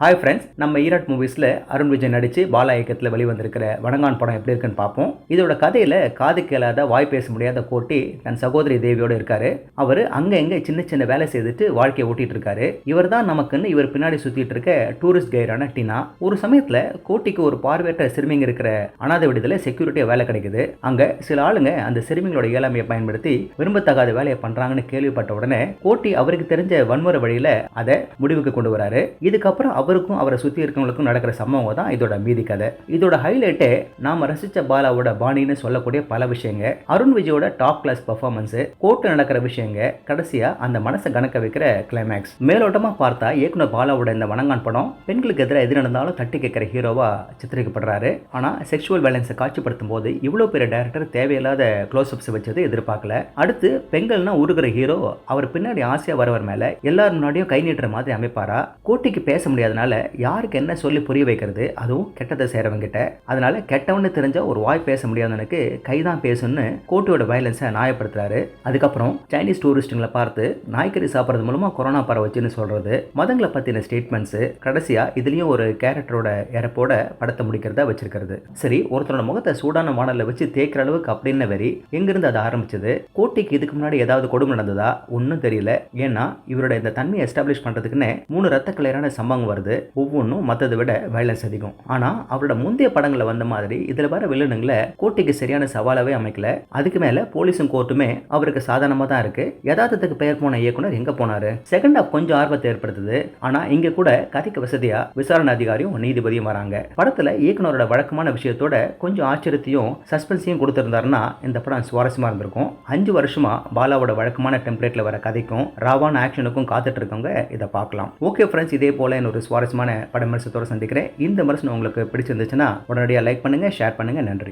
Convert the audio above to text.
Hi friends, நம்ம ஈராட் மூவிஸில் அருண் விஜய் நடித்து பாலா இயக்கத்தில் வெளிவந்திருக்கிற வணங்கான் படம் எப்படி இருக்குன்னு பார்ப்போம். இதோட கதையில் காது கேளாத வாய் பேச முடியாத கோட்டி தன் சகோதரி தேவியோடு இருக்காரு. அவர் அங்கே எங்கே சின்ன சின்ன வேலை செய்துட்டு வாழ்க்கையை ஓட்டிட்டு இருக்காரு. இவர் தான் நமக்குன்னு இவர் பின்னாடி சுற்றிட்டு இருக்க டூரிஸ்ட் கைடான டினா. ஒரு சமயத்தில் கோட்டிக்கு ஒரு பார்வையற்ற சிறுமிங்க இருக்கிற அனாதை விடுதலை செக்யூரிட்டியாக வேலை கிடைக்குது. அங்கே சில ஆளுங்க அந்த சிறுமிங்களோட இயலாமையை பயன்படுத்தி விரும்பத்தகாத வேலையை பண்ணுறாங்கன்னு கேள்விப்பட்ட உடனே கோட்டி அவருக்கு தெரிஞ்ச வன்முறை வழியில் அதை முடிவுக்கு கொண்டு வராரு. இதுக்கப்புறம் அவருக்கும் அவரை சுற்றி இருக்கவங்களுக்கும் நடக்கிற சம்பவம் தான் இதோட மீதி கதை. இதோட ஹைலைட்டே நாம ரசிச்ச பாலாவோட பாணின்னு சொல்லக்கூடிய பல விஷயங்க, அருண் விஜயோட டாப் கிளாஸ் பர்ஃபார்மன்ஸ், கோர்ட்டு நடக்கிற விஷயங்க, கடைசியா அந்த மனசை கணக்க வைக்கிற கிளைமேக்ஸ். மேலோட்டமா பார்த்தா இயக்குனர் பாலாவோட இந்த வணங்கான் படம் பெண்களுக்கு எதிராக எது நடந்தாலும் தட்டி கேட்கிற ஹீரோவா சித்தரிக்கப்படுறாரு. ஆனா செக்ஷுவல் வயலன்ஸை காட்சிப்படுத்தும் போது இவ்வளவு பெரிய டைரக்டர் தேவையில்லாத க்ளோஸ்அப்ஸ் வச்சது எதிர்பார்க்கல. அடுத்து பெண்கள்னா உருகிற ஹீரோ அவர் பின்னாடி ஆசையா வரவர் மேல எல்லாரும் முன்னாடியும் கை நீட்டுற மாதிரி அமைப்பாரா? கோட்டிக்கு பேச முடியாத யாருக்கு என்ன சொல்லி புரிய வைக்கிறது, அதுவும் கெட்டதை செய்றவங்கிட்ட. அதனால கெட்டவன்னு தெரிஞ்ச ஒரு வாய் பேச முடியாதவனுக்கு கைதான் பேசுன்னு கோட்டியோட வயலன்ஸை நியாயப்படுத்துறாரு. அதுக்கப்புறம் சைனீஸ் டூரிஸ்டுங்களை பார்த்து நாய்க்கறி சாப்பிட்றது மூலமா கொரோனா பரவச்சுன்னு சொல்றது, மதங்களை பத்தின ஸ்டேட்மெண்ட்ஸ், கடைசியா இதுலயும் ஒரு கேரக்டரோட இறப்போட படத்தை முடிக்கிறதா வச்சிருக்கிறது. சரி, ஒருத்தரோட முகத்தை சூடான வானல்ல வச்சு தேய்க்கிற அளவுக்கு அப்படின்னு வெறி எங்கிருந்து அது ஆரம்பிச்சது? கோட்டிக்கு இதுக்கு முன்னாடி ஏதாவது கொடுமை நடந்ததா? ஒன்னும் தெரியல. ஏன்னா இவரோட இந்த தன்மையை எஸ்டாப்ளிஷ் பண்றதுக்குன்னு 3 ரத்த கிளையரான சம்பவம் வருது. ஒவ்வொன்றும் மற்றதை விட வயலன்ஸ் அதிகம். ஆனா அவரோட முந்தைய படங்களை வந்த மாதிரி இதுல வர வில்லனுங்களை கோட்டிக்கு சரியான சவாலாவே அமைக்கல. அதுக்கு மேல போலீஸும் கோர்ட்டுமே அவருக்கு சாதாரணமா தான் இருக்கு. யதார்த்தத்துக்கு பெயர் போன இயக்குனர் எங்க போனாரு? செகண்ட் ஹாஃப் கொஞ்சம் ஆர்வத்தை ஏற்படுத்துது. ஆனா இங்க கூட கதைக்கு வசதியா விசாரணை அதிகாரியும் நீதிபதியும் வராங்க. படத்துல இயக்குனரோட வழக்கமான விஷயத்தோட கொஞ்சம் ஆச்சரியத்தையும் சஸ்பென்ஸையும் கொடுத்திருந்தாருன்னா இந்த படம் சுவாரஸ்யமா இருந்திருக்கும். 5 வருஷமா பாலாவோட வழக்கமான டெம்ப்ளேட்ல வர கதைக்கும் ராவான ஆக்ஷனுக்கும் காத்துட்டு இருக்கவங்க இதை பார்க்கலாம். ஓகே ஃப்ரெண்ட்ஸ், இதே போல ஒரு சுவாரஸ்யமான பட விமர்சனத்தோடு சந்திக்கிறேன். இந்த விமர்சனம் உங்களுக்கு பிடிச்சிருந்துச்சுன்னா உடனடியாக லைக் பண்ணுங்க, ஷேர் பண்ணுங்க. நன்றி.